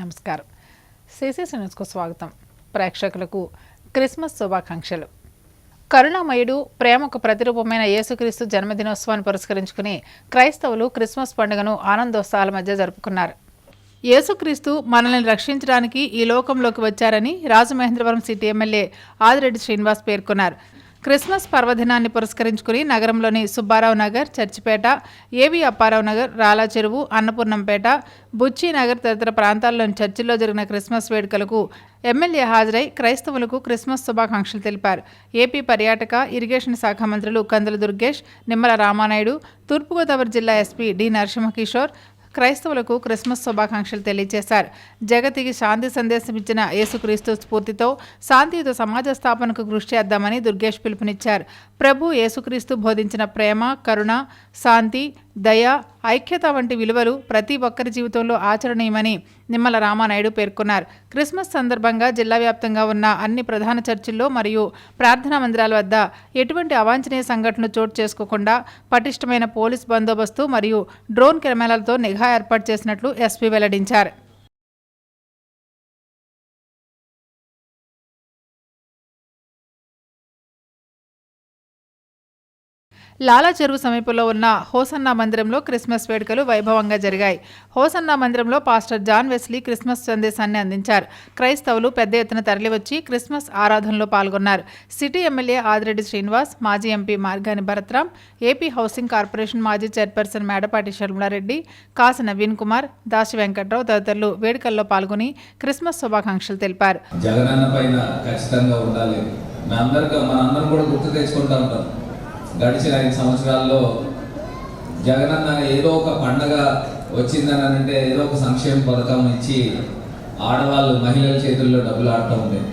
నమస్కారం. సిసిసి న్యూస్కు స్వాగతం. ప్రేక్షకులకు క్రిస్మస్ శుభాకాంక్షలు. కరుణామయుడు, ప్రేమకు ప్రతిరూపమైన యేసుక్రీస్తు జన్మదినోత్సవాన్ని పురస్కరించుకుని క్రైస్తవులు క్రిస్మస్ పండుగను ఆనందోత్సాహాల మధ్య జరుపుకున్నారు. యేసుక్రీస్తు మనల్ని రక్షించడానికి ఈ లోకంలోకి వచ్చారని రాజమహేంద్రవరం సిటీ ఎమ్మెల్యే ఆదిరెడ్డి శ్రీనివాస్ పేర్కొన్నారు. క్రిస్మస్ పర్వదినాన్ని పురస్కరించుకుని నగరంలోని సుబ్బారావు నగర్, చర్చిపేట, ఏవి అప్పారావు నగర్, రాలా చెరువు, అన్నపూర్ణంపేట, బుచ్చినగర్ తదితర ప్రాంతాల్లోని చర్చిల్లో జరిగిన క్రిస్మస్ వేడుకలకు ఎమ్మెల్యే హాజరై క్రైస్తవులకు క్రిస్మస్ శుభాకాంక్షలు తెలిపారు. ఏపీ పర్యాటక, ఇరిగేషన్ శాఖ మంత్రులు కందుల దుర్గేష్, నిమ్మల రామానాయుడు, తూర్పుగోదావరి జిల్లా ఎస్పీ డి నరసింహకిషోర్ క్రైస్తవులకు క్రిస్మస్ శుభాకాంక్షలు తెలియజేశారు. జగతికి శాంతి సందేశం ఇచ్చిన యేసుక్రీస్తు స్ఫూర్తితో శాంతియుత సమాజ స్థాపనకు కృషి చేద్దామని దుర్గేష్ పిలుపునిచ్చారు. ప్రభు యేసుక్రీస్తు బోధించిన ప్రేమ, కరుణ, శాంతి, దయ, ఐక్యత వంటి విలువలు ప్రతి ఒక్కరి జీవితంలో ఆచరణీయమని నిమ్మల రామానాయుడు పేర్కొన్నారు. క్రిస్మస్ సందర్భంగా జిల్లా వ్యాప్తంగా ఉన్న అన్ని ప్రధాన చర్చిల్లో మరియు ప్రార్థనా మందిరాల వద్ద ఎటువంటి అవాంఛనీయ సంఘటనలు చోటు చేసుకోకుండా పటిష్టమైన పోలీస్ బందోబస్తు మరియు డ్రోన్ కెమెరాలతో నిఘా ఏర్పాటు చేసినట్లు ఎస్పీ వెల్లడించారు. లాలా చెరువు సమీపంలో ఉన్న హోసన్నా మందిరంలో క్రిస్మస్ వేడుకలు వైభవంగా జరిగాయి. హోసన్నా మందిరంలో పాస్టర్ జాన్ వెస్లీ క్రిస్మస్ సందేశాన్ని అందించారు. క్రైస్తవులు పెద్ద ఎత్తున తరలివచ్చి క్రిస్మస్ ఆరాధనలో పాల్గొన్నారు. సిటీ ఎమ్మెల్యే ఆదిరెడ్డి శ్రీనివాస్, మాజీ MP Margani Bharat Ram, AP housing corporation మాజీ చైర్పర్సన్ మేడపాటి షర్మిలారెడ్డి, కాసు నవీన్ కుమార్, దాసి వెంకట్రావు తదితరులు వేడుకల్లో పాల్గొని క్రిస్మస్ శుభాకాంక్షలు తెలిపారు. గడిచిన 5 సంవత్సరాల్లో జగనన్న ఏదో ఒక పండగ వచ్చిందని అంటే ఏదో ఒక సంక్షేమ పథకం ఇచ్చి ఆడవాళ్ళు, మహిళల చేతుల్లో డబ్బులు ఆడుతూ ఉండేది.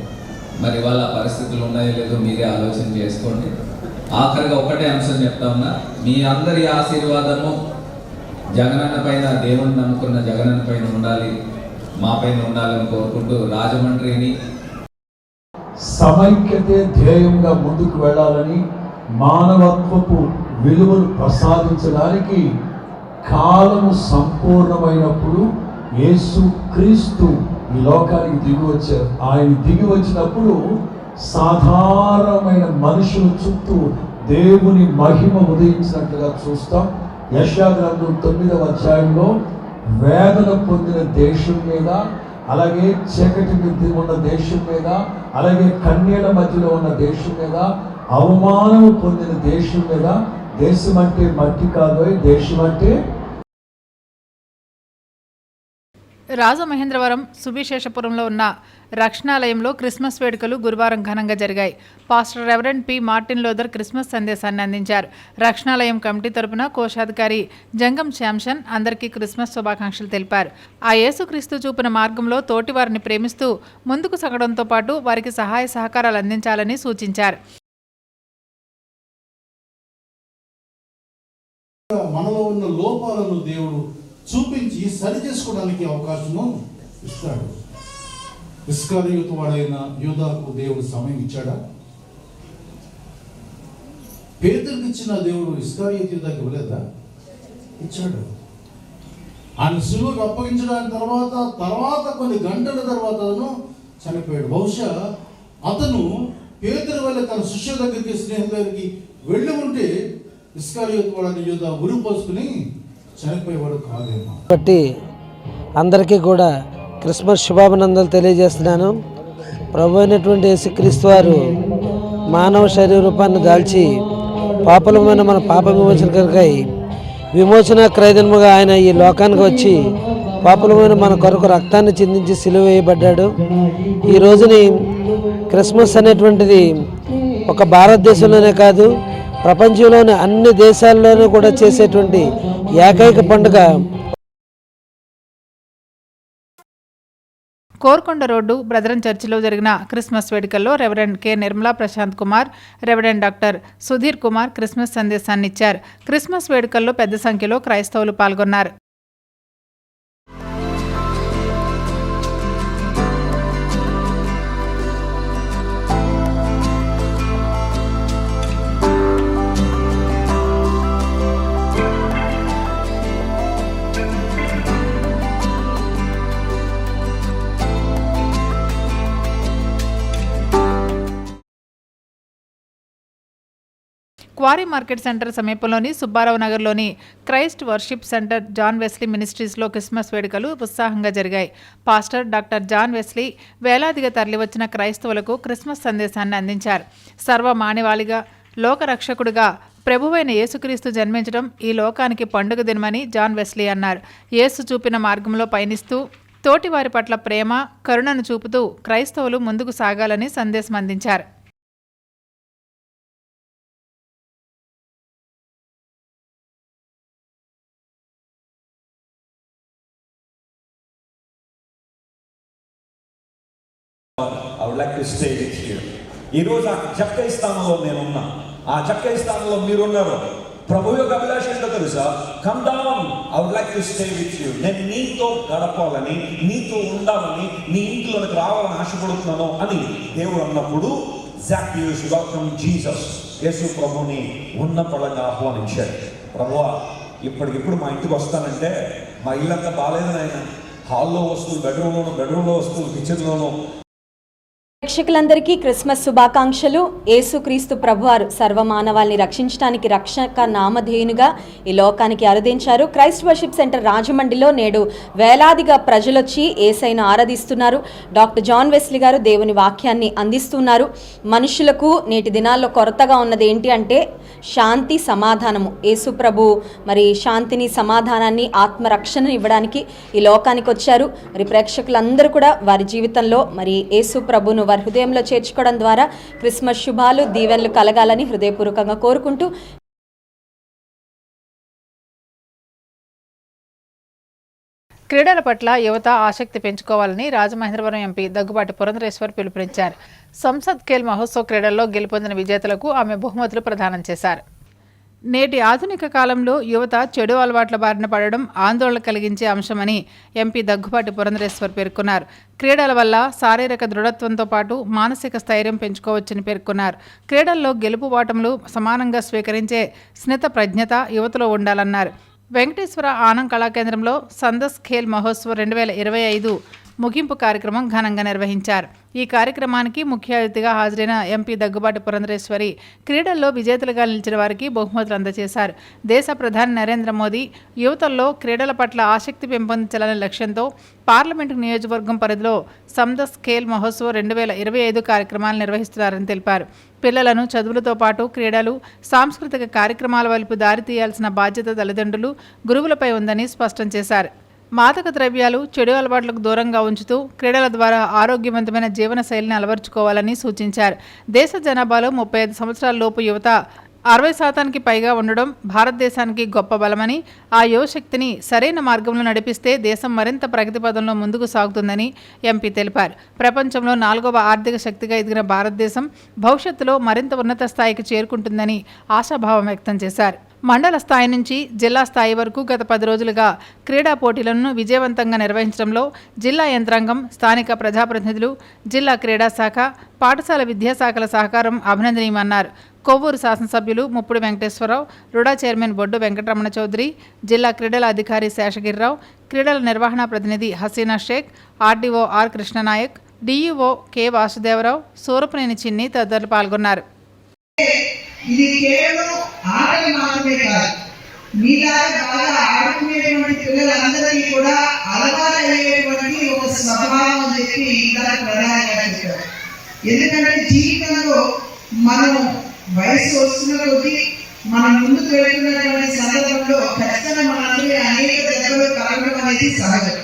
మరి వాళ్ళ పరిస్థితులు ఉన్నాయో లేదో మీరే ఆలోచన చేసుకోండి. ఆఖరిగా ఒకటే అంశం చెప్తా ఉన్నా, మీ అందరి ఆశీర్వాదము జగనన్న పైన, దేవుని నమ్ముకున్న జగనన్న పైన ఉండాలి, మా పైన ఉండాలని కోరుకుంటూ రాజమండ్రిని సమైక్యతే ధ్యేయంగా ముందుకు వెళ్ళాలని, మానవత్వపు విలువలు ప్రసాదించడానికి కాలము సంపూర్ణమైనప్పుడు యేసు క్రీస్తు ఈ లోకానికి దిగి వచ్చారు. ఆయన దిగి వచ్చినప్పుడు సాధారణమైన మనుషుల చుట్టూ దేవుని మహిమ ఉదయించినట్లుగా చూస్తాం. యెషయా గ్రంథం 9వ అధ్యాయంలో వేదన పొందిన దేశం మీద, అలాగే చీకటి మీద ఉన్న దేశం మీద, అలాగే కన్యల మధ్యలో ఉన్న దేశం మీద, అవమానం పొందిన దేశం మీద, దేశం అంటే మట్టి కాదు, దేశం అంటే. రాజమహేంద్రవరం సువిశేషపురంలో ఉన్న రక్షణాలయంలో క్రిస్మస్ వేడుకలు గురువారం ఘనంగా జరిగాయి. Pastor reverend P. Martin Luther Christmas సందేశాన్ని అందించారు. రక్షణాలయం కమిటీ తరపున కోశాధికారి జంగం శాంసన్ అందరికీ క్రిస్మస్ శుభాకాంక్షలు తెలిపారు. ఆ యేసుక్రీస్తు చూపిన మార్గంలో తోటివారిని ప్రేమిస్తూ ముందుకు సాగడంతో పాటు వారికి సహాయ సహకారాలు అందించాలని సూచించారు. మనలో ఉన్న లోపాలను దేవుడు చూపించి సరి చేసుకోవడానికి అవకాశం ఇస్తాడు. ఇస్కరియోతు వాడైన యూదాకు దేవుడు సమయం ఇచ్చాడా? పేతురుకి ఇచ్చిన దేవుడు ఇస్కరియోతు యూదాకి ఇవ్వలేదా? ఇచ్చాడు. ఆయన సిలువకు అప్పగించడానికి తర్వాత కొన్ని గంటల తర్వాత చనిపోయాడు. బహుశా అతను పేతురు వల్ల తన శిష్యుల దగ్గరికి, స్నేహితుల దగ్గరికి వెళ్ళి ఉంటే ఇస్కరియోతు వాడని యూదా ఉరి పోసుకుని చనిపోయేవాడు కాదేమో. కాబట్టి అందరికీ కూడా క్రిస్మస్ శుభాభినందనలు తెలియజేస్తున్నాను. ప్రభు అయినటువంటి యేసుక్రీస్తు వారు మానవ శరీర రూపాన్ని దాల్చి పాపలమైన మన పాప విమోచన కొరకై విమోచన క్రయధనముగా ఆయన ఈ లోకానికి వచ్చి పాపలమైన మన కొరకు రక్తాన్ని చిందించి సిలువ వేయబడ్డాడు. ఈ రోజుని క్రిస్మస్ అనేటువంటిది ఒక భారతదేశంలోనే కాదు, ప్రపంచంలోని అన్ని దేశాల్లోనూ కూడా చేసేటువంటి ఏకైక పండుగ. కోర్కొండ రోడ్డు బ్రదరన్ చర్చిలో జరిగిన క్రిస్మస్ వేడుకల్లో reverend K. Nirmala Prashant Kumar, reverend doctor Sudheer Kumar Christmas సందేశాన్ని ఇచ్చారు. క్రిస్మస్ వేడుకల్లో పెద్ద సంఖ్యలో క్రైస్తవులు పాల్గొన్నారు. క్వారీ మార్కెట్ సెంటర్ సమీపంలోని సుబ్బారావు నగర్లోని Christ worship centre John Wesley మినిస్ట్రీస్లో క్రిస్మస్ వేడుకలు ఉత్సాహంగా జరిగాయి. పాస్టర్ డాక్టర్ జాన్ వెస్లీ వేలాదిగా తరలివచ్చిన క్రైస్తవులకు క్రిస్మస్ సందేశాన్ని అందించారు. సర్వమానవాళిగా లోకరక్షకుడిగా ప్రభువైన యేసుక్రీస్తు జన్మించడం ఈ లోకానికి పండుగ దినమని జాన్ వెస్లీ అన్నారు. యేసు చూపిన మార్గంలో పయనిస్తూ తోటివారి పట్ల ప్రేమ, కరుణను చూపుతూ క్రైస్తవులు ముందుకు సాగాలని సందేశం అందించారు. I would like to stay with you. ఈరోజు ఆ జక్కై స్థానంలో నేనున్నా, ఆ జక్కై స్థానంలో మీరున్నారు. ప్రభు యొక్క అభిలాష ఏంటో తెలుసా? Come down, I would like to stay with you. నేను నీతో గడపాలని, నీతో ఉండాలని, నీ ఇంట్లోకి రావాలని ఆశపడుతున్నాను అని దేవుడు అన్నప్పుడు జాక్యూస్ వెల్కమ్ జీసస్. యేసు ప్రభుని ఉన్న పడంగా ఆహ్వానించాడు. ప్రభువా, ఇప్పటికిప్పుడు మా ఇంటికి వస్తానంటే మా ఇల్లంతా బాగాలేదు నాయన. హాల్లో వస్తువులు బెడ్రూమ్లో వస్తువులు కిచెన్లోనూ. ప్రేక్షకులందరికీ క్రిస్మస్ శుభాకాంక్షలు. యేసుక్రీస్తు ప్రభువారు సర్వమానవాల్ని రక్షించడానికి రక్షక నామధేయునిగా ఈ లోకానికి అరుదించారు. క్రైస్ట్ వర్షిప్ సెంటర్ రాజమండ్రిలో నేడు వేలాదిగా ప్రజలొచ్చి యేసయ్యను ఆరాధిస్తున్నారు. డాక్టర్ జాన్ వెస్లీ గారు దేవుని వాక్యాన్ని అందిస్తున్నారు. మనుషులకు నేటి దినాల్లో కొరతగా ఉన్నది ఏంటి అంటే శాంతి, సమాధానము. యేసు ప్రభు మరి శాంతిని, సమాధానాన్ని, ఆత్మరక్షణను ఇవ్వడానికి ఈ లోకానికి వచ్చారు. మరి ప్రేక్షకులందరూ కూడా వారి జీవితంలో మరి యేసు ప్రభును వారి హృదయంలో చేర్చుకోవడం ద్వారా క్రిస్మస్ శుభాలు, దీవెనలు కలగాలని హృదయపూర్వకంగా కోరుకుంటూ క్రీడల పట్ల యువత ఆసక్తి పెంచుకోవాలని రాజమహేంద్రవరం ఎంపీ దగ్గుబాటి పురంధరేశ్వర్ పిలుపునిచ్చారు. సంసద్ ఖేల్ మహోత్సవ్ క్రీడల్లో గెలుపొందిన విజేతలకు ఆమె బహుమతులు ప్రదానం చేశారు. నేటి ఆధునిక కాలంలో యువత చెడు అలవాట్ల బారిన పడడం ఆందోళన కలిగించే అంశమని ఎంపీ దగ్గుబాటి పురంధరేశ్వర్ పేర్కొన్నారు. క్రీడల వల్ల శారీరక దృఢత్వంతో పాటు మానసిక స్థైర్యం పెంచుకోవచ్చని పేర్కొన్నారు. క్రీడల్లో గెలుపు ఓటములు సమానంగా స్వీకరించే స్నిత ప్రజ్ఞత యువతలో ఉండాలన్నారు. వెంకటేశ్వర ఆనంద్ కళాకేంద్రంలో సందస్ ఖేల్ మహోత్సవ్ 2025 ముగింపు కార్యక్రమం ఘనంగా నిర్వహించారు. ఈ కార్యక్రమానికి ముఖ్య అతిథిగా హాజరైన ఎంపీ దగ్గుబాటి పురంధరేశ్వరి క్రీడల్లో విజేతలుగా నిలిచిన వారికి బహుమతులు అందజేశారు. దేశ ప్రధాని నరేంద్ర మోదీ యువతల్లో క్రీడల పట్ల ఆసక్తి పెంపొందించాలనే లక్ష్యంతో పార్లమెంటు నియోజకవర్గం పరిధిలో సందస్ ఖేల్ మహోత్సవ్ 2025 కార్యక్రమాలు నిర్వహిస్తున్నారని తెలిపారు. పిల్లలను చదువులతో పాటు క్రీడలు, సాంస్కృతిక కార్యక్రమాల వైపు దారితీయాల్సిన బాధ్యత తల్లిదండ్రులు, గురువులపై ఉందని స్పష్టం చేశారు. మాదక ద్రవ్యాలు, చెడు అలవాట్లకు దూరంగా ఉంచుతూ క్రీడల ద్వారా ఆరోగ్యవంతమైన జీవన శైలిని అలవర్చుకోవాలని సూచించారు. దేశ జనాభాలో 35 సంవత్సరాల లోపు యువత 60% పైగా ఉండడం భారతదేశానికి గొప్ప బలమని, ఆ యువశక్తిని సరైన మార్గంలో నడిపిస్తే దేశం మరింత ప్రగతి పదంలో ముందుకు సాగుతుందని ఎంపీ తెలిపారు. ప్రపంచంలో 4వ ఆర్థిక శక్తిగా ఎదిగిన భారతదేశం భవిష్యత్తులో మరింత ఉన్నత స్థాయికి చేరుకుంటుందని ఆశాభావం వ్యక్తం చేశారు. మండల స్థాయి నుంచి జిల్లా స్థాయి వరకు గత 10 రోజులుగా క్రీడా పోటీలను విజయవంతంగా నిర్వహించడంలో జిల్లా యంత్రాంగం, స్థానిక ప్రజాప్రతినిధులు, జిల్లా క్రీడా శాఖ, పాఠశాల విద్యాశాఖల సహకారం అభినందనీయమన్నారు. కొవ్వూరు శాసనసభ్యులు ముప్పుడు వెంకటేశ్వరరావు, రుడా చైర్మన్ బొడ్డు వెంకటరమణ చౌదరి, జిల్లా క్రీడల అధికారి శేషగిరిరావు, క్రీడల నిర్వహణ ప్రతినిధి Haseena Shaik, RDO R Krishnanaik, DEO K Vasudevarao, Surapuneni Chinni తదితరులు పాల్గొన్నారు. ఇది కేవలం ఆటలు మాత్రమే కాదు, మీలాగా బాగా ఆడుకునేటువంటి పిల్లలందరికీ కూడా అలవాటు అయ్యేటువంటి ఒక స్వభావం అని చెప్పి ఇలా ప్రధానంగా చెప్పారు. ఎందుకంటే జీవితంలో మనం వయసు వస్తున్న కొద్దీ మనం ముందుకు వెళ్తున్నటువంటి సందర్భంలో ఖచ్చితంగా మనందరి అనేక దెబ్బలు కలగడం అనేది సహజం.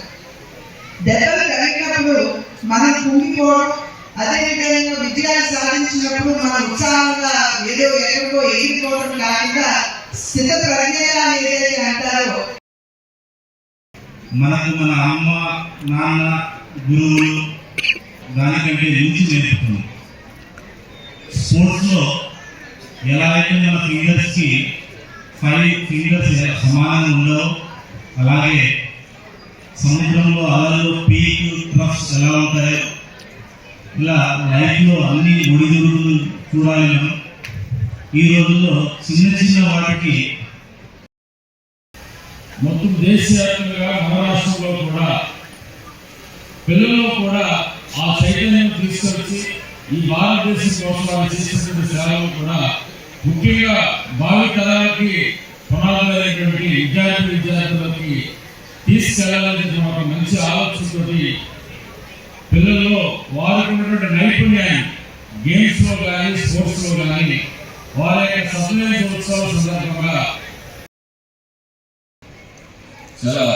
దెబ్బలు కలిగినప్పుడు మనం కుంగిపోవడం, అదేవిధంగా విజయాలు సాధించినప్పుడు మన ఉత్సాహంగా ఏదో ఎక్కడికో ఎగిరిపోవడం కాకుండా స్థిత ప్రజ్ఞగా ఏదైతే అంటారో మనకు మన అమ్మ, నాన్న, గురువులు దానికంటే మించి నేర్పుతుంది. స్పోర్ట్స్లో ఎలా అయితే మన ఫింగర్స్కి 5 ఫింగర్స్ సమానంగా ఉండవు, అలాగే సముద్రంలో అలలు, పీక్, ట్రఫ్స్ ఎలా ఉంటాయో ఇలా లైఫ్లో అన్ని ఒడిదుడుకులు చూడాలి. మనం ఈ రోజుల్లో చిన్న చిన్న వాటికి మొత్తం దేశవ్యాప్తంగా మహారాష్ట్రలో కూడా పిల్లల్లో కూడా ఆ చైతన్యం తీసుకొచ్చి ఈ భారతదేశం కోసం చేసినటువంటి సేవలు కూడా ముఖ్యంగా భావి తరాలకి పునాదులైనటువంటి విద్యార్థులకి తీసుకెళ్లాలని ఒక మంచి ఆలోచనతోటి పిల్లల్లో వారికి ఉన్నటువంటి నైపుణ్యాన్ని గేమ్స్ లో కానీ స్పోర్ట్స్ లో కానీ వారి యొక్క సత్యనిత్యోత్సవాల సందర్భంగా చాలా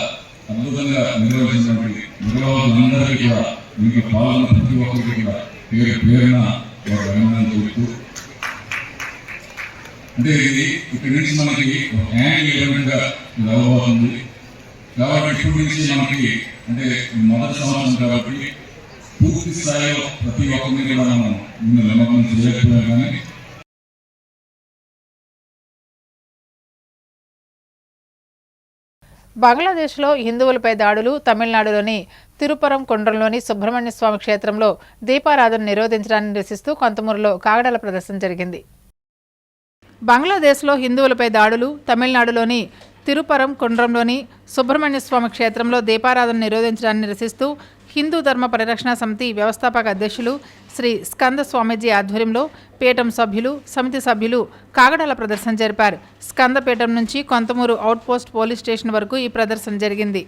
అద్భుతంగా నిర్వహించినటువంటి నిర్వాహకులందరికీ కూడా మీకు పాల్గొన్న ప్రతి ఒక్కరికి కూడా పేరు పేరున వారు అభినందనలు చెబుతూ, అంటే ఇది ఇక్కడి నుంచి మనకి ఒక యాన్యువల్ ఈవెంట్ గా ఇది అవ్వబోతుంది. కాబట్టి ఇప్పటి నుంచి మనకి అంటే మొదటి సంవత్సరం కాబట్టి పూర్తి స్థాయిలో ప్రతి ఒక్కరిని కూడా మనం నిమగ్నం చేయకపోయాం. కానీ బంగ్లాదేశ్లో హిందువులపై దాడులు, తమిళనాడులోని తిరుపరం కొండ్రంలోని సుబ్రహ్మణ్య స్వామి క్షేత్రంలో దీపారాధన నిరోధించడాన్ని నిరసిస్తూ కొంతమూరులో కాగడాల ప్రదర్శన జరిగింది. బంగ్లాదేశ్లో హిందువులపై దాడులు, తమిళనాడులోని తిరుపరం కొండ్రంలోని సుబ్రహ్మణ్య స్వామి క్షేత్రంలో దీపారాధన నిరోధించడాన్ని నిరసిస్తూ హిందూ ధర్మ పరిరక్షణ సమితి వ్యవస్థాపక అధ్యక్షులు శ్రీ స్కంద స్వామీజీ ఆధ్వర్యంలో పీఠం సభ్యులు, సమితి సభ్యులు కాగడాల ప్రదర్శన జరిపారు. స్కందపీఠం నుంచి కొంతమూరు అవుట్పోస్ట్ పోలీస్ స్టేషన్ వరకు ఈ ప్రదర్శన జరిగింది.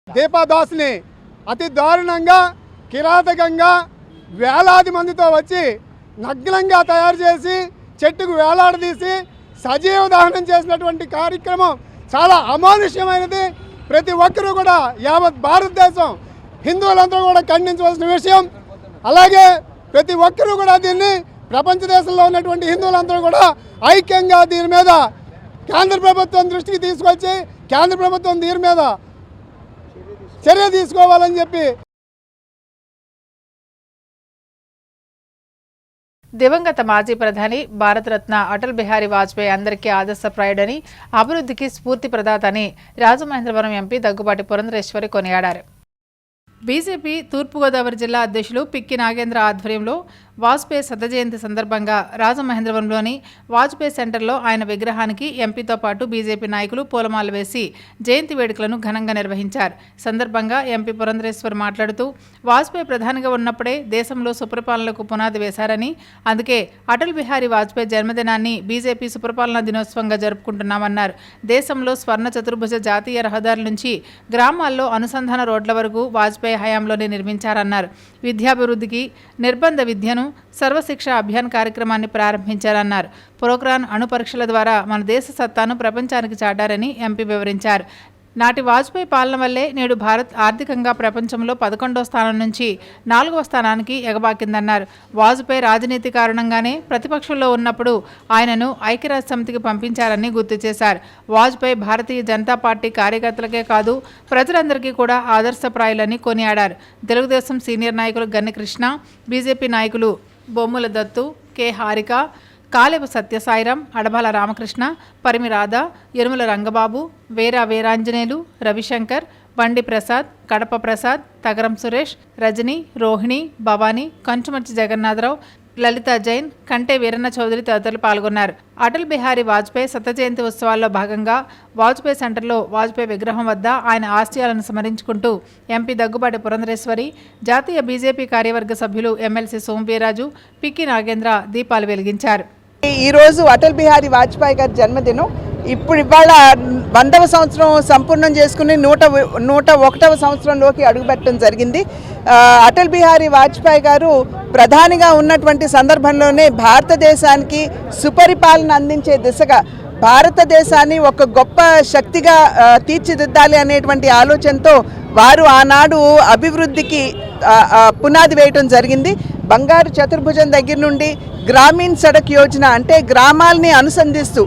దీపాదాస్ని అతి దారుణంగా, కిరాతకంగా వేలాది మందితో వచ్చి నగ్నంగా తయారు చేసి చెట్టుకు వేలాడదీసి సజీవ దహనం చేసినటువంటి కార్యక్రమం చాలా అమానుష్యమైనది. ప్రతి ఒక్కరూ కూడా యావత్ భారతదేశం హిందువులందరూ కూడా ఖండించవలసిన విషయం. అలాగే ప్రతి ఒక్కరూ కూడా దీన్ని ప్రపంచ దేశంలో ఉన్నటువంటి హిందువులందరూ కూడా ఐక్యంగా దీని మీద కేంద్ర ప్రభుత్వం దృష్టికి తీసుకొచ్చి కేంద్ర ప్రభుత్వం దీని మీద చర్య తీసుకోవాలని చెప్పి. దివంగత మాజీ ప్రధాని భారతరత్న అటల్ బిహారీ వాజ్పేయి అందరికీ ఆదర్శప్రాయుడని, అభివృద్ధికి స్ఫూర్తి ప్రదాత అని రాజమహేంద్రవరం ఎంపీ దగ్గుబాటి పురంధరేశ్వరి కొనియాడారు. బీజేపీ తూర్పుగోదావరి జిల్లా అధ్యక్షులు పిక్కి నాగేంద్ర ఆధ్వర్యంలో వాజ్పేయి శత జయంతి సందర్భంగా రాజమహేంద్రవరంలోని వాజ్పేయి సెంటర్లో ఆయన విగ్రహానికి ఎంపీతో పాటు బీజేపీ నాయకులు పూలమాలలు వేసి జయంతి వేడుకలను ఘనంగా నిర్వహించారు. సందర్భంగా ఎంపీ పురంధరేశ్వర్ మాట్లాడుతూ వాజ్పేయి ప్రధానిగా ఉన్నప్పుడే దేశంలో సుపరిపాలనకు పునాది వేశారని, అందుకే అటల్ బిహారీ వాజ్పేయి జన్మదినాన్ని బీజేపీ సుపరిపాలనా దినోత్సవంగా జరుపుకుంటున్నామన్నారు. దేశంలో స్వర్ణ చతుర్భుజ జాతీయ రహదారుల నుంచి గ్రామాల్లో అనుసంధాన రోడ్ల వరకు వాజ్పేయి హయాంలోనే నిర్మించారన్నారు. విద్యాభివృద్ధికి నిర్బంధ విద్యను సర్వశిక్ష అభియాన్ కార్యక్రమాన్ని ప్రారంభించారన్నారు. పోఖ్రాన్ అణు పరీక్షల ద్వారా మన దేశ సత్తాను ప్రపంచానికి చాటారని ఎంపీ వివరించారు. నాటి వాజ్పేయి పాలన వల్లే నేడు భారత్ ఆర్థికంగా ప్రపంచంలో 11వ స్థానం నుంచి 4వ స్థానానికి ఎగబాకిందన్నారు. వాజ్పేయి రాజనీతి కారణంగానే ప్రతిపక్షంలో ఉన్నప్పుడు ఆయనను ఐక్యరాజ్య సమితికి పంపించారని గుర్తు చేశారు. వాజ్పేయి భారతీయ జనతా పార్టీ కార్యకర్తలకే కాదు ప్రజలందరికీ కూడా ఆదర్శప్రాయులని కొనియాడారు. తెలుగుదేశం సీనియర్ నాయకులు గన్ని కృష్ణ, బీజేపీ నాయకులు బొమ్ముల దత్తు, కె హారిక, కాలేపు సత్యసాయిరాం, అడబాల రామకృష్ణ, పరిమి రాధా, యనుమల రంగబాబు, వేరా వీరాంజనేయులు, రవిశంకర్, బండి ప్రసాద్, కడప ప్రసాద్, తగరం సురేష్, రజని, రోహిణి, భవానీ, కంచుమర్చి జగన్నాథరావు, లలిత జైన్, కంటే వీరన్న చౌదరి తదితరులు పాల్గొన్నారు. అటల్ బిహారీ వాజ్పేయి శత జయంతి ఉత్సవాల్లో భాగంగా వాజ్పేయి సెంటర్లో వాజ్పేయి విగ్రహం వద్ద ఆయన ఆశయాలను స్మరించుకుంటూ ఎంపీ దగ్గుబాటి పురంధరేశ్వరి, జాతీయ బీజేపీ కార్యవర్గ సభ్యులు ఎమ్మెల్సీ సోంవీర్రాజు, పిక్కి నాగేంద్ర దీపాలు వెలిగించారు. ఈరోజు అటల్ బిహారీ వాజ్పేయి గారి జన్మదినం. ఇవాళ 100వ సంవత్సరం సంపూర్ణం చేసుకుని 101వ సంవత్సరంలోకి అడుగుపెట్టడం జరిగింది. అటల్ బిహారీ వాజ్పేయి గారు ప్రధానిగా ఉన్నటువంటి సందర్భంలోనే భారతదేశానికి సుపరిపాలన అందించే దిశగా భారతదేశాన్ని ఒక గొప్ప శక్తిగా తీర్చిదిద్దాలి అనేటువంటి ఆలోచనతో వారు ఆనాడు అభివృద్ధికి పునాది వేయటం జరిగింది. బంగారు చతుర్భుజం దగ్గర నుండి గ్రామీణ సడక్ యోజన అంటే గ్రామాలని అనుసంధిస్తూ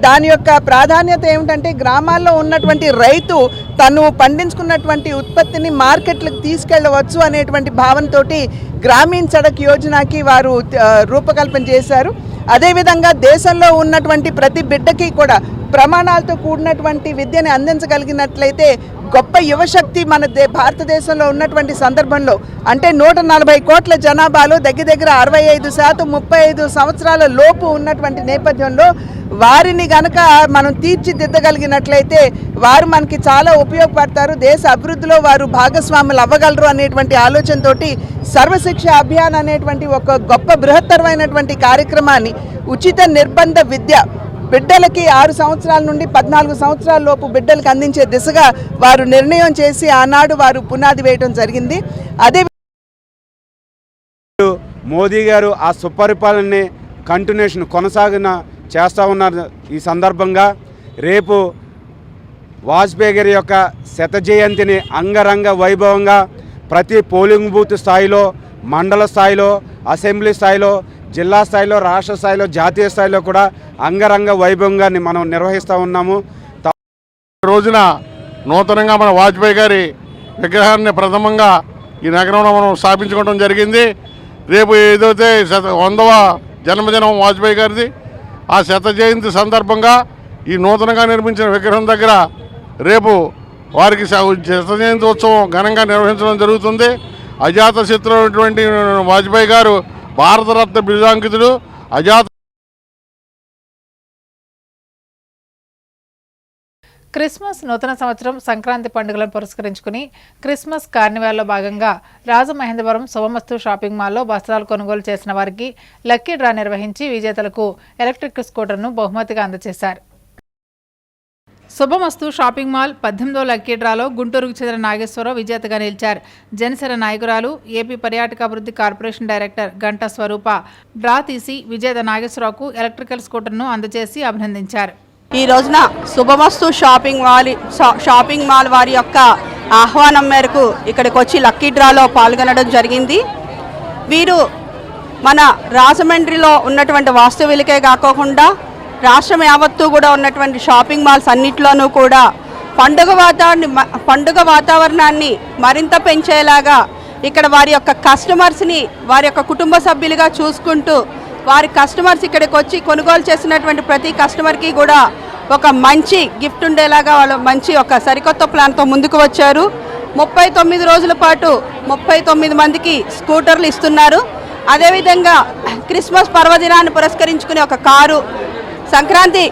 దాని యొక్క ప్రాధాన్యత ఏమిటంటే గ్రామాల్లో ఉన్నటువంటి రైతు తను పండించుకున్నటువంటి ఉత్పత్తిని మార్కెట్లకు తీసుకెళ్ళవచ్చు అనేటువంటి భావనతోటి గ్రామీణ సడక్ యోజనకి వారు రూపకల్పన చేశారు. అదేవిధంగా దేశంలో ఉన్నటువంటి ప్రతి బిడ్డకి కూడా ప్రమాణాలతో కూడినటువంటి విద్యని అందించగలిగినట్లయితే గొప్ప యువశక్తి మన భారతదేశంలో ఉన్నటువంటి సందర్భంలో అంటే 140 కోట్ల జనాభాలో దగ్గర 65% 35 సంవత్సరాల లోపు ఉన్నటువంటి నేపథ్యంలో వారిని గనక మనం తీర్చిదిద్దగలిగినట్లయితే వారు మనకి చాలా ఉపయోగపడతారు, దేశ అభివృద్ధిలో వారు భాగస్వాములు అవ్వగలరు అనేటువంటి ఆలోచనతోటి సర్వశిక్ష అభియాన్ అనేటువంటి ఒక గొప్ప బృహత్తరమైనటువంటి కార్యక్రమాన్ని ఉచిత నిర్బంధ విద్య బిడ్డలకి 6 సంవత్సరాల నుండి 14 సంవత్సరాల లోపు బిడ్డలకు అందించే దిశగా వారు నిర్ణయం చేసి ఆనాడు వారు పునాది వేయడం జరిగింది. అదే మోదీ గారు ఆ సుపరిపాలనని కంటిన్యూషన్ చేస్తూ ఉన్నారు. ఈ సందర్భంగా రేపు వాజ్పేయి గారి యొక్క శత జయంతిని అంగరంగ వైభవంగా ప్రతి పోలింగ్ బూత్ స్థాయిలో, మండల స్థాయిలో, అసెంబ్లీ స్థాయిలో, జిల్లా స్థాయిలో, రాష్ట్ర స్థాయిలో, జాతీయ స్థాయిలో కూడా అంగరంగ వైభవంగా మనం నిర్వహిస్తూ ఉన్నాము. రోజున నూతనంగా మన వాజ్పేయి గారి విగ్రహాన్ని ప్రథమంగా ఈ నగరంలో మనం స్థాపించుకోవడం జరిగింది. రేపు ఏదైతే 100వ జన్మదినం వాజ్పేయి గారిది, ఆ శత జయంతి సందర్భంగా ఈ నూతనంగా నిర్మించిన విగ్రహం దగ్గర రేపు వారికి శత జయంతి ఉత్సవం ఘనంగా నిర్వహించడం జరుగుతుంది. అజాతశత్రువు అయినటువంటి వాజ్పేయి గారు భారతరత్న బిరుదాంకితుడు. క్రిస్మస్, నూతన సంవత్సరం, సంక్రాంతి పండుగలను పురస్కరించుకుని క్రిస్మస్ కార్నివాల్లో భాగంగా రాజమహేంద్రవరం శుభమస్తు షాపింగ్ మాల్లో వస్త్రాలు కొనుగోలు చేసిన వారికి లక్కీ డ్రా నిర్వహించి విజేతలకు ఎలక్ట్రిక్ స్కూటర్ను బహుమతిగా అందజేశారు. శుభమస్తు షాపింగ్ మాల్ 18వ లక్కీ డ్రాలో గుంటూరుకు చెందిన నాగేశ్వరరావు విజేతగా నిలిచారు. జనసేన నాయకురాలు, ఏపీ పర్యాటకాభివృద్ధి కార్పొరేషన్ డైరెక్టర్ గంటా స్వరూప డ్రా తీసి విజేత నాగేశ్వరరావుకు ఎలక్ట్రికల్ స్కూటర్ను అందజేసి అభినందించారు. ఈ రోజున శుభమస్తు షాపింగ్ మాల్ వారి యొక్క ఆహ్వానం మేరకు ఇక్కడికి వచ్చి లక్కీ డ్రాలో పాల్గొనడం జరిగింది. వీరు మన రాజమండ్రిలో ఉన్నటువంటి వాస్తవ్యులకే కాకుండా రాష్ట్రం యావత్తు కూడా ఉన్నటువంటి షాపింగ్ మాల్స్ అన్నిట్లోనూ కూడా పండుగ వాతావరణాన్ని మరింత పెంచేలాగా ఇక్కడ వారి యొక్క కస్టమర్స్ని వారి యొక్క కుటుంబ సభ్యులుగా చూసుకుంటూ వారి కస్టమర్స్ ఇక్కడికి వచ్చి కొనుగోలు చేసినటువంటి ప్రతి కస్టమర్కి కూడా ఒక మంచి గిఫ్ట్ ఉండేలాగా వాళ్ళు మంచి ఒక సరికొత్త ప్లాన్తో ముందుకు వచ్చారు. 39 రోజుల పాటు 39 మందికి స్కూటర్లు ఇస్తున్నారు. అదేవిధంగా క్రిస్మస్ పర్వదినాన్ని పురస్కరించుకుని ఒక కారు, సంక్రాంతి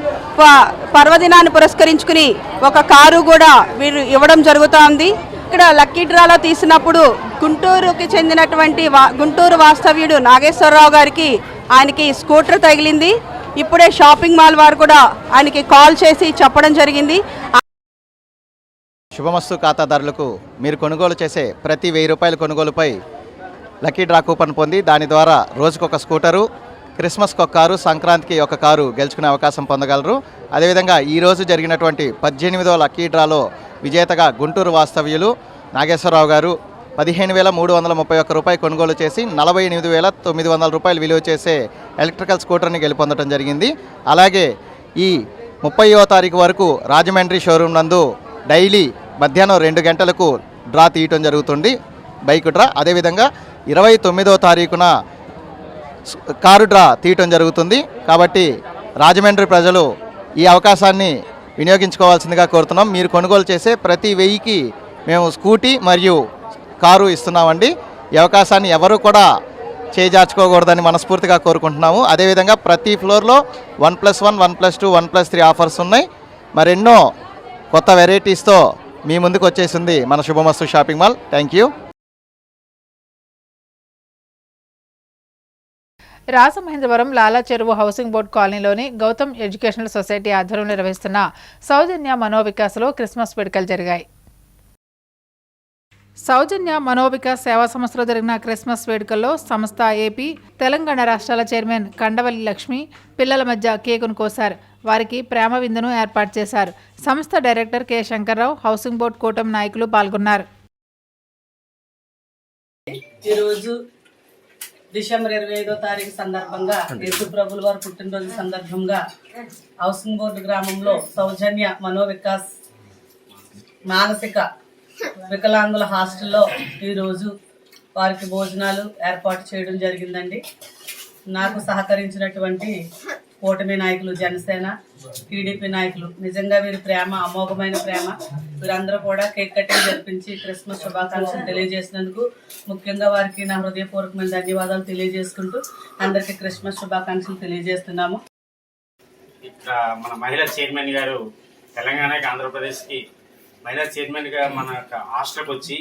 పర్వదినాన్ని పురస్కరించుకుని ఒక కారు కూడా వీరు ఇవ్వడం జరుగుతోంది. ఇక్కడ లక్కీ డ్రాలో తీసినప్పుడు గుంటూరుకి చెందినటువంటి గుంటూరు వాస్తవ్యుడు నాగేశ్వరరావు గారికి ఆయనకి స్కూటర్ తగిలింది. ఇప్పుడే షాపింగ్ మాల్ వారు కూడా ఆయనకి కాల్ చేసి చెప్పడం జరిగింది. శుభమస్తు ఖాతాదారులకు మీరు కొనుగోలు చేసే ప్రతి 1000 రూపాయల కొనుగోలుపై లక్కీ డ్రా కూపన్ పొంది దాని ద్వారా రోజుకొక స్కూటరు, క్రిస్మస్కి ఒక కారు, సంక్రాంతికి ఒక కారు గెలుచుకునే అవకాశం పొందగలరు. అదేవిధంగా ఈరోజు జరిగినటువంటి 18వ లక్కీ డ్రాలో విజేతగా గుంటూరు వాస్తవ్యులు నాగేశ్వరరావు గారు 15,331 రూపాయలు కొనుగోలు చేసి 48,900 రూపాయలు విలువ చేసే ఎలక్ట్రికల్ స్కూటర్ని గెలుపొందడం జరిగింది. అలాగే ఈ 30వ తారీఖు వరకు రాజమండ్రి షోరూమ్ నందు డైలీ మధ్యాహ్నం 2 గంటలకు డ్రా తీయటం జరుగుతుంది, బైక్ డ్రా. అదేవిధంగా 29వ తారీఖున కారు డ్రా తీయటం జరుగుతుంది. కాబట్టి రాజమండ్రి ప్రజలు ఈ అవకాశాన్ని వినియోగించుకోవాల్సిందిగా కోరుతున్నాం. మీరు కొనుగోలు చేసే ప్రతి 1000కి మేము స్కూటీ మరియు కారు ఇస్తున్నామండి. ఈ అవకాశాన్ని ఎవరు కూడా చేజార్చుకోకూడదని మనస్ఫూర్తిగా కోరుకుంటున్నాము. అదేవిధంగా ప్రతి ఫ్లోర్లో 1+1, 1+2, 1+3 ఆఫర్స్ ఉన్నాయి. మరెన్నో కొత్త వెరైటీస్తో మీ ముందుకు వచ్చేసింది మన Subhamastu shopping mall. Thank you. Rajamahendravaram Lala Cheruvu housing board కాలనీలోని గౌతమ్ ఎడ్యుకేషనల్ సొసైటీ ఆధ్వర్యంలో నిర్వహిస్తున్న సౌజన్య మనోవికాస్లో క్రిస్మస్ వేడుకలు జరిగాయి. సౌజన్య మనోవికాస్ సేవా సంస్థలో జరిగిన క్రిస్మస్ వేడుకల్లో సంస్థ ఏపీ, తెలంగాణ రాష్ట్రాల చైర్మన్ కండవల్లి లక్ష్మి పిల్లల మధ్య కేకును కోశారు. వారికి ప్రేమ విందును ఏర్పాటు చేశారు. సంస్థ director K Shankarrao, housing board కూటమి నాయకులు పాల్గొన్నారు. ఈరోజు డిసెంబర్ 25వ తారీఖు సందర్భంగా యేసు ప్రభుల వారి పుట్టినరోజు సందర్భంగా హౌసింగ్ బోర్డు గ్రామంలో సౌజన్య మనోవికాస్ మానసిక వికలాంగుల హాస్టల్లో ఈరోజు వారికి భోజనాలు ఏర్పాటు చేయడం జరిగిందండి. నాకు సహకరించినటువంటి కూటమి నాయకులు, జనసేన, టీడీపీ నాయకులు, నిజంగా వీరి ప్రేమ అమోఘమైన ప్రేమ. వీరందరూ కూడా కేక్ కటింగ్ జరిపించి క్రిస్మస్ శుభాకాంక్షలు తెలియజేసినందుకు ముఖ్యంగా వారికి నా హృదయపూర్వకమైన ధన్యవాదాలు తెలియజేసుకుంటూ అందరికీ క్రిస్మస్ శుభాకాంక్షలు తెలియజేస్తున్నాము. ఇక్కడ మన మహిళా చైర్మన్ గారు తెలంగాణకి, ఆంధ్రప్రదేశ్కి మహిళా చైర్మన్గా మన హాస్టల్కి వచ్చి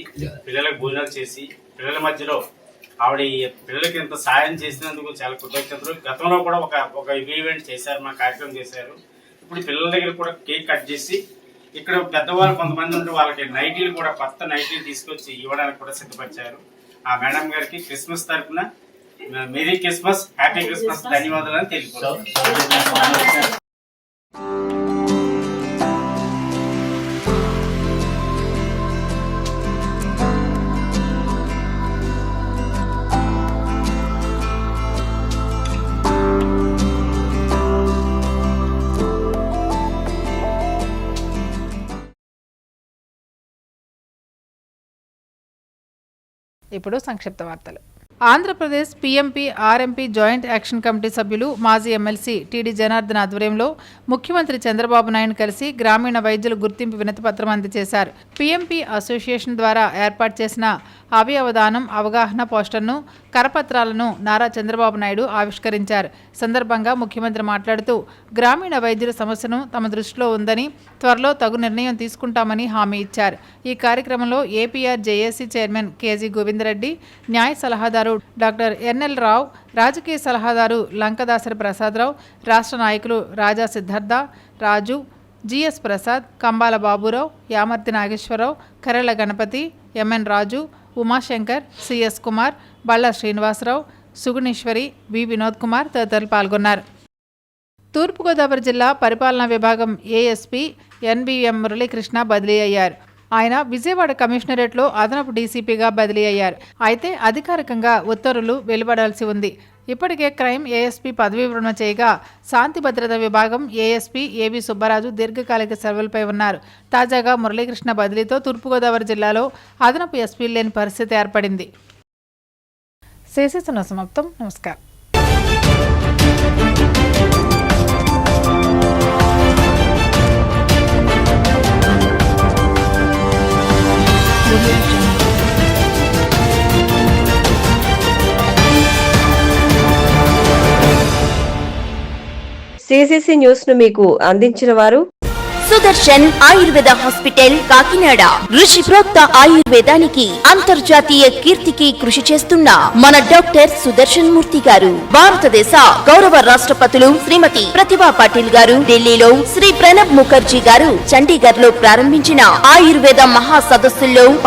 పిల్లలకు భోజనాలు చేసి పిల్లల మధ్యలో ఆవిడ పిల్లలకి ఇంత సాయం చేసినందుకు చాలా కృతజ్ఞతలు. గతంలో కూడా ఒక ఈవెంట్ చేశారు, మా కార్యక్రమం చేశారు. ఇప్పుడు పిల్లల దగ్గర కూడా కేక్ కట్ చేసి ఇక్కడ పెద్దవాళ్ళు కొంతమంది ఉంటే వాళ్ళకి నైటీలు కూడా, కొత్త నైటీలు తీసుకొచ్చి ఇవ్వడానికి కూడా సిద్ధపరిచారు. ఆ మేడం గారికి క్రిస్మస్ తరఫున మేరీ క్రిస్మస్, హ్యాపీ క్రిస్మస్ ధన్యవాదాలు తెలియజేస్తాను. ఇప్పుడు సంక్షిప్త వార్తలు. Andhra Pradesh PMP RMP joint action committee సభ్యులు మాజీ ఎమ్మెల్సీ టీడీ జనార్దన్ ఆధ్వర్యంలో ముఖ్యమంత్రి చంద్రబాబు నాయుడు కలిసి గ్రామీణ వైద్యుల గుర్తింపు వినతిపత్రం అందజేశారు. పీఎంపీ అసోసియేషన్ ద్వారా ఏర్పాటు చేసిన అవయవదానం అవగాహన పోస్టర్ను, కరపత్రాలను నారా చంద్రబాబు నాయుడు ఆవిష్కరించారు. సందర్భంగా ముఖ్యమంత్రి మాట్లాడుతూ గ్రామీణ వైద్యుల సమస్యను తమ దృష్టిలో ఉందని, త్వరలో తగు నిర్ణయం తీసుకుంటామని హామీ ఇచ్చారు. ఈ కార్యక్రమంలో APR JAC chairman KG Govinda Reddy, న్యాయ సలహాదారు డాక్టర్ ఎన్ఎల్ రావు, రాజకీయ సలహాదారు లంకదాసరి ప్రసాదరావు, రాష్ట్ర నాయకులు రాజా సిద్ధార్థ, రాజు, జిఎస్ ప్రసాద్, కంబాల బాబురావు, యామర్తి నాగేశ్వరరావు, కరెల గణపతి, ఎంఎన్ రాజు, ఉమాశంకర్, సిఎస్ కుమార్, బళ్ళ శ్రీనివాసరావు, సుగుణేశ్వరి, వి వినోద్ కుమార్ తదితరులు పాల్గొన్నారు. తూర్పుగోదావరి జిల్లా పరిపాలనా విభాగం ఏఎస్పీ ఎన్బిఎం మురళీకృష్ణ బదిలీ అయ్యారు. ఆయన విజయవాడ కమిషనరేట్లో అదనపు డీసీపీగా బదిలీ అయ్యారు. అయితే అధికారికంగా ఉత్తర్వులు వెలువడాల్సి ఉంది. ఇప్పటికే క్రైమ్ ఏఎస్పీ పదవీ విరమణ చేయగా శాంతి భద్రత విభాగం ఏఎస్పీ ఏబి సుబ్బరాజు దీర్ఘకాలిక సెలవులపై ఉన్నారు. తాజాగా మురళీకృష్ణ బదిలీతో తూర్పుగోదావరి జిల్లాలో అదనపు ఎస్పీలు లేని పరిస్థితి ఏర్పడింది. శేషేశ్వర సమాప్తం. నమస్కారం. సిసిసి న్యూస్ ను మీకు అందించిన వారు సుదర్శన్ ఆయుర్వేద హాస్పిటల్ కాకినాడ. ఋషి ప్రోక్త ఆయుర్వేదానికి అంతర్జాతీయ కీర్తికి కృషి చేస్తున్న మన డాక్టర్ సుదర్శన్ మూర్తి గారు, భారతదేశ గౌరవ రాష్ట్రపతులు శ్రీమతి ప్రతిభా పాటిల్ గారు ఢిల్లీలో, శ్రీ ప్రణబ్ ముఖర్జీ గారు చండీగఢ్ లో ప్రారంభించిన ఆయుర్వేద మహా సదస్సుల్లో